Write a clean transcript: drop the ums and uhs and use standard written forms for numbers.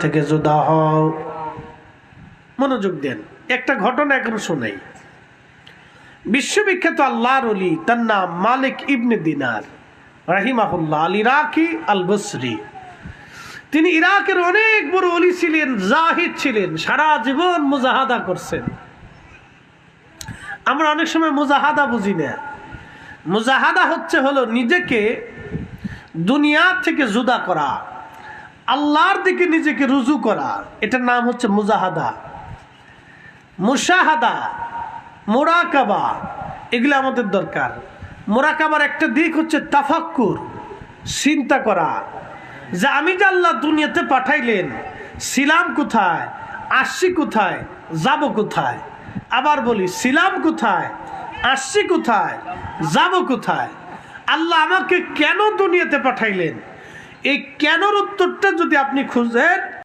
থেকে জুদা হও। মনোযোগ দেন, একটা ঘটনা এখন শোনাই। বিশ্ববিখ্যাত আল্লাহর ওলি, তার নাম মালিক ইবনে দিনার রাহিমাহুল্লাহ আল ইরাকি আল বসরি। তিনি ইরাকের অনেক বড় ওলি ছিলেন, জাহিদ ছিলেন, সারা জীবন মুজাহাদা করছেন। আমরা অনেক সময় মুজাহাদা বুঝি না। মুজাহাদা হলো নিজেকে দুনিয়া থেকে জুদা করা, আল্লাহর দিকে নিজেকে রুজু করা, এটার নাম হচ্ছে মুজাহাদা। মুশাহাদা, মুরাকাবা, এগুলো আমাদের দরকার। মুরাকাবার একটা দিক হচ্ছে তাফাক্কুর, চিন্তা করা যে আমি যে আল্লাহ দুনিয়াতে পাঠাইলেন, ছিলাম কোথায়, আসছি কোথায়, যাব কোথায়। আবার বলি, ছিলাম কোথায়, আসছি কোথায়, যাব কোথায়। আল্লাহ আমাকে কেন দুনিয়াতে পাঠাইলেন, এই কেনর উত্তরটা যদি আপনি খুঁজেন,